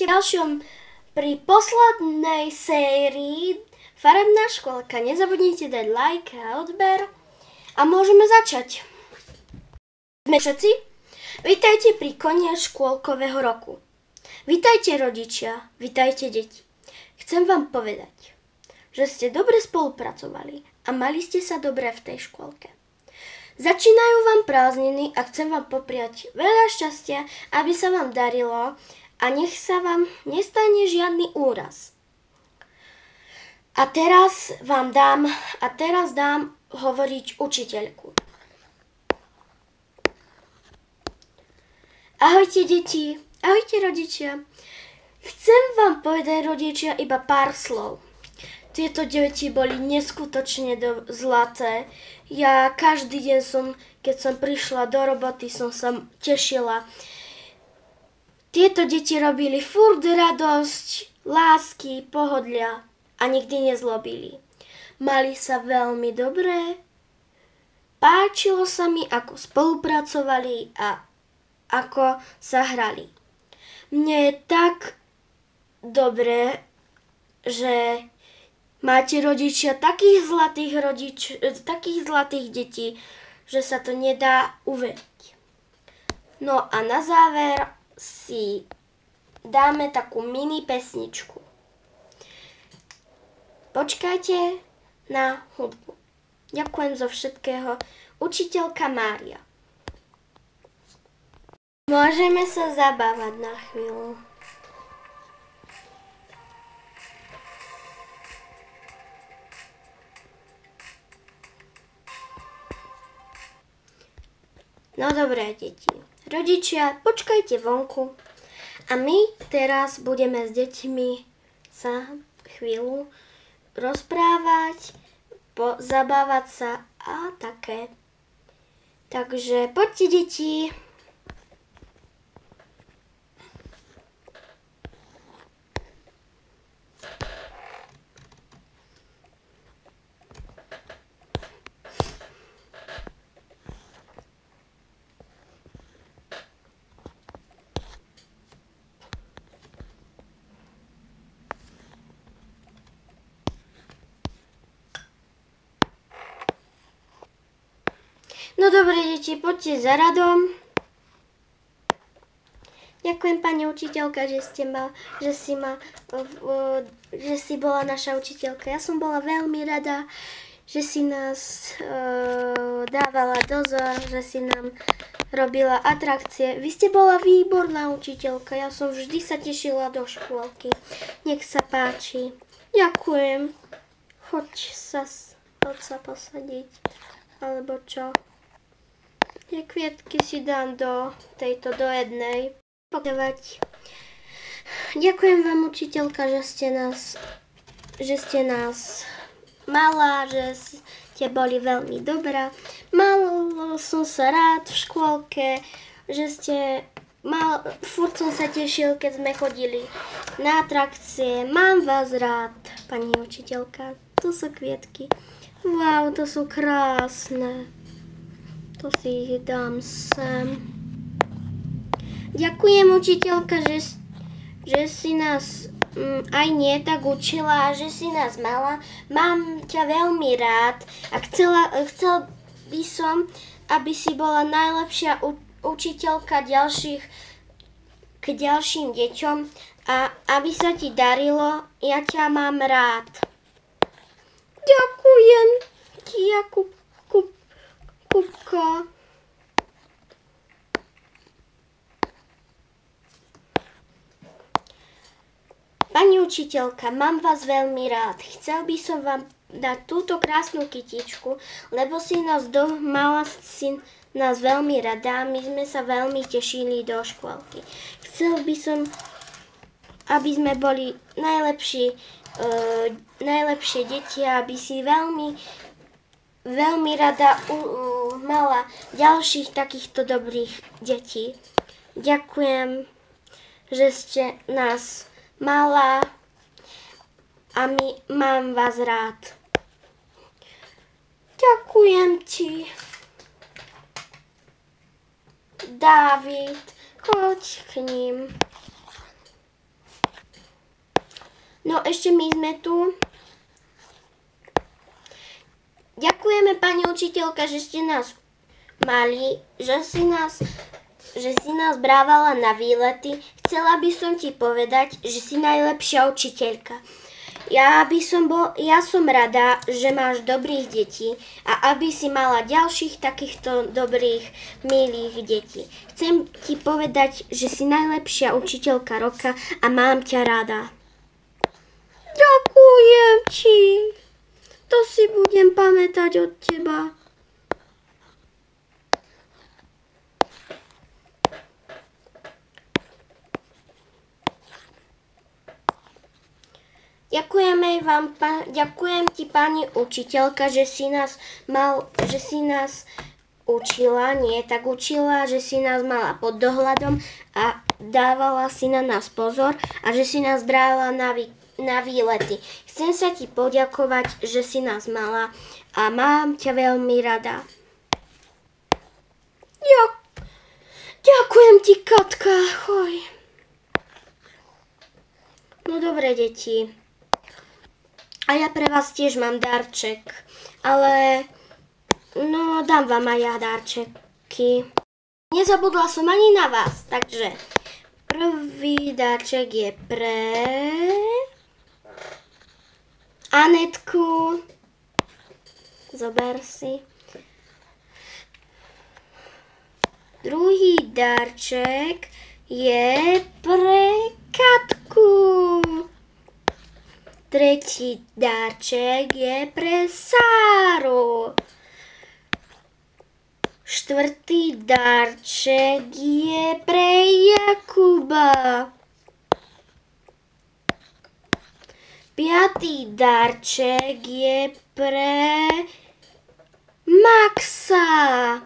Vítajte pri poslednej sérii Farebná škôlka. Nezabudnite dať like a odber a môžeme začať. Sme všetci? Vítajte pri koniec škôlkového roku. Vítajte rodičia, vítajte deti. Chcem vám povedať, že ste dobre spolupracovali a mali ste sa dobre v tej škôlke. Začínajú vám prázdniny a chcem vám popriať veľa šťastia, aby sa vám darilo a nech sa vám nestane žiadny úraz. A teraz dám hovoriť učiteľku. Ahojte deti, ahojte rodičia. Chcem vám povedať rodičia iba pár slov. Tieto deti boli neskutočne zlaté. Ja každý deň keď som prišla do roboty, som sa tešila. Tieto deti robili furt radosť, lásky, pohodlia a nikdy nezlobili. Mali sa veľmi dobré. Páčilo sa mi, ako spolupracovali a ako sa hrali. Mne je tak dobré, že máte rodičia takých zlatých detí, že sa to nedá uveriť. No a na záver si dáme takú mini pesničku. Počkajte na hudbu. Ďakujem zo všetkého. Učiteľka Mária. Môžeme sa zabávať na chvíľu. No dobré, deti. Rodičia, počkajte vonku. A my teraz budeme s deťmi sa chvíľu rozprávať, zabávať sa a také. Takže poďte, deti. No dobre, deti, poďte za radom. Ďakujem, pani učiteľka, že si bola naša učiteľka. Ja som bola veľmi rada, že si nás dávala dozor, že si nám robila atrakcie. Vy ste bola výborná učiteľka. Ja som vždy sa tešila do škôlky. Nech sa páči. Ďakujem. Choď sa posadiť. Alebo čo? Tie kvietky si dám do jednej. Ďakujem vám, učiteľka, že ste nás mala, že ste boli veľmi dobrá. Mal som sa rád v škôlke, furt som sa tešil, keď sme chodili na atrakcie. Mám vás rád, pani učiteľka. Tu sú kvietky. Wow, to sú krásne. To si ich dám sem. Ďakujem, učiteľka, že si nás aj nie tak učila, že si nás mala. Mám ťa veľmi rád a chcel by som, aby si bola najlepšia učiteľka k ďalším deťom a aby sa ti darilo. Ja ťa mám rád. Ďakujem ti, Kupko. Pani učiteľka, mám vás veľmi rád. Chcel by som vám dať túto krásnu kytičku, lebo si nás veľmi rada. My sme sa veľmi tešili do škôlky. Chcel by som, aby sme boli najlepšie deti, aby si veľmi rada mala ďalších takýchto dobrých detí. Ďakujem, že ste nás mala a mám vás rád. Ďakujem ti. Dávid, choď k ním. No ešte my sme tu. Ďakujeme, pani učiteľka, že ste nás mali, že si nás brávala na výlety. Chcela by som ti povedať, že si najlepšia učiteľka. Ja som rada, že máš dobrých detí a aby si mala ďalších takýchto dobrých, milých detí. Chcem ti povedať, že si najlepšia učiteľka roka a mám ťa rada. Ďakujem ti. To si budem pamätať od teba. Ďakujem ti, pani učiteľka, že si nás učila, že si nás mala pod dohľadom a dávala si na nás pozor a že si nás brala na výlety. Chcem sa ti poďakovať, že si nás mala a mám ťa veľmi rada. Ďakujem ti, Katka. Choj. No dobre, deti. A ja pre vás tiež mám darček, ale no dám vám aj ja darčeky. Nezabudla som ani na vás, takže prvý darček je pre Anetku. Zober si. Druhý darček je pre Katku. Tretí darček je pre Sáru. Štvrtý darček je pre Jakuba. Piatý darček je pre Maxa.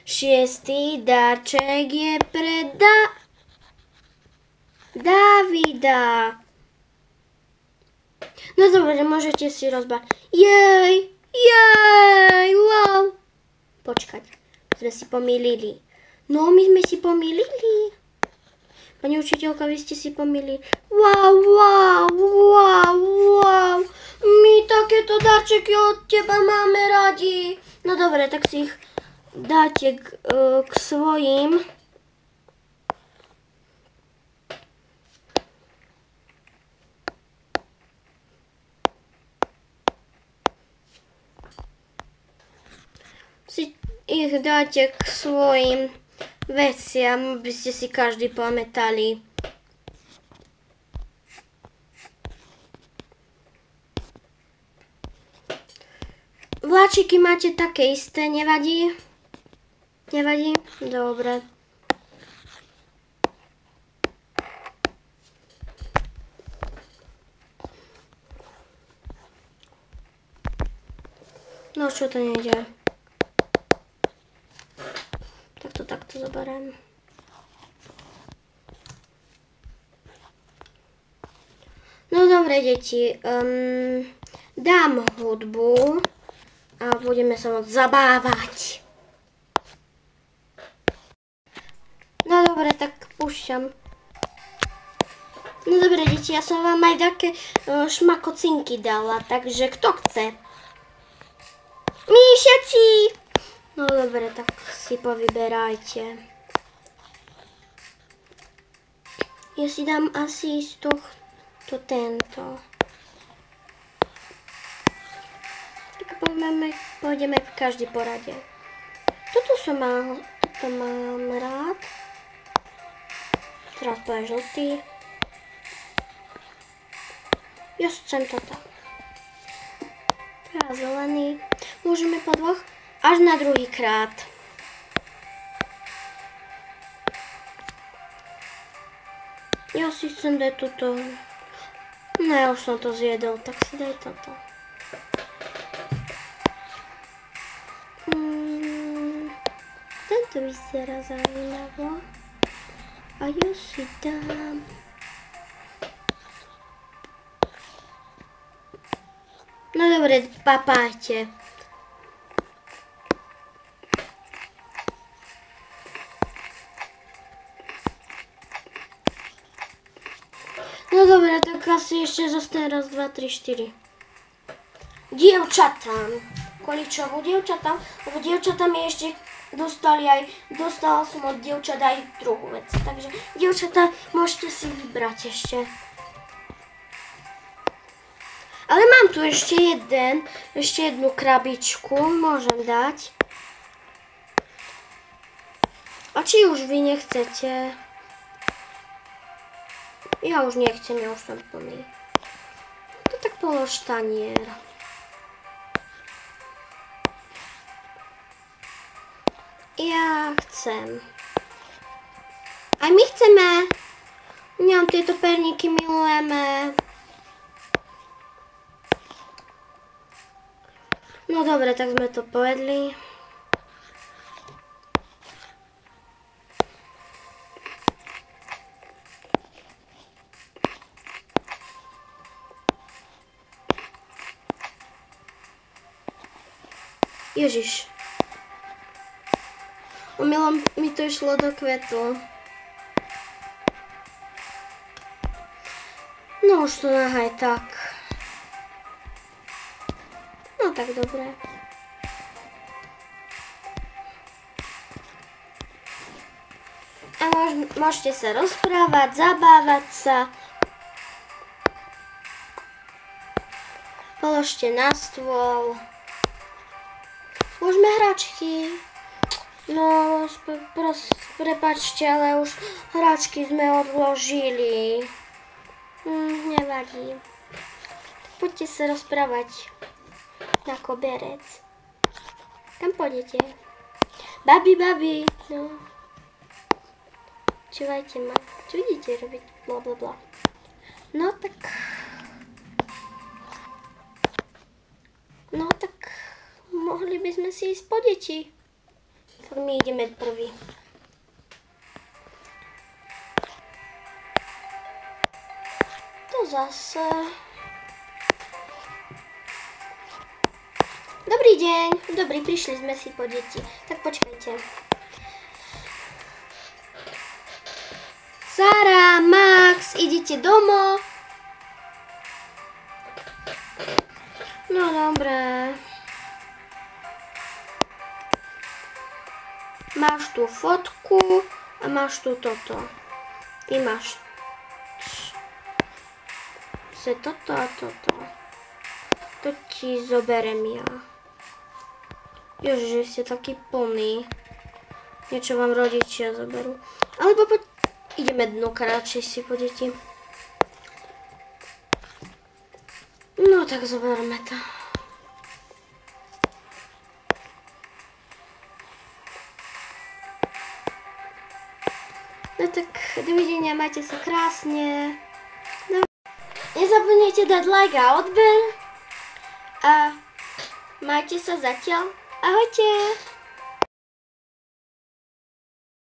Šiestý darček je pre Davida. No dobre, môžete si rozbať. Jej, wow. Počkať, sme si pomýlili. No, my sme si pomýlili. Pani učiteľka, vy ste si pomýlili. Wow. My takéto darčeky od teba máme radi. No dobre, tak si ich dáte k svojim. Si ich dáte k svojim veciam, aby ste si každý pamätali. Vláčiky máte také isté, nevadí? Nevadí? Dobre. No čo to nejde? Takto zoberiem. No dobre, deti, dám hudbu a budeme sa môcť zabávať. No dobre, tak púšťam. No dobre, deti, ja som vám aj také šmakocinky dala, takže kto chce? My všetci! No dobre, tak si povyberajte. Ja si dám asi z tohto tento. Tak pôjdeme v každý porade. Toto mám rád. Teraz to je žltý. Ja chcem toto. Teraz zelený. Môžeme po dvoch? Až na druhý krát. Ja si chcem dať toto. No ja už som to zjedol, tak si daj toto. Tento vyzerá zaujímavo. A ja si dám. No dobre, papáte. No No dobre, tak asi ešte zostane raz, 2, 3, 4. Dievčatám. Kvôli čomu dievčatám? Lebo dievčatá mi ešte dostala som od dievčat aj druhú vec. Takže dievčatá, môžete si vybrať ešte. Ale mám tu ešte jednu krabičku, môžem dať. A či už vy nechcete? Ja už nechcem, ja už som plný. To tak polož tanier. Ja chcem. Aj my chceme. Ňam, tieto perníky milujeme. No dobre, tak sme to pojedli. Ježiš. Omylom mi to išlo do kvetu. No už to nahaj tak. No tak dobre. A môžete sa rozprávať, zabávať sa. Položte na stôl. Môžeme hračky. No, prepáčte, ale už hračky sme odložili. Nevadí. Poďte sa rozprávať na koberec. Kam pôjdete? Babi, no. Čúvajte ma. Čo idete robiť? Blablabla. No tak mohli by sme si ísť po deti. Tak my ideme prvý. To zase. Dobrý deň. Dobrý, prišli sme si po deti. Tak počkajte. Sara, Max, idete domov? No dobré. Máš tu fotku a máš tu toto. Ty máš toto a toto. To ti zoberem ja. Ježiš, ste taký plný. Niečo vám rodičia zoberú. Alebo ideme dnuka radšej si po deti. No tak zoberme to. No tak dovidenia, majte sa krásne. No. Nezabudnite dať like a odber. A majte sa zatiaľ. Ahojte.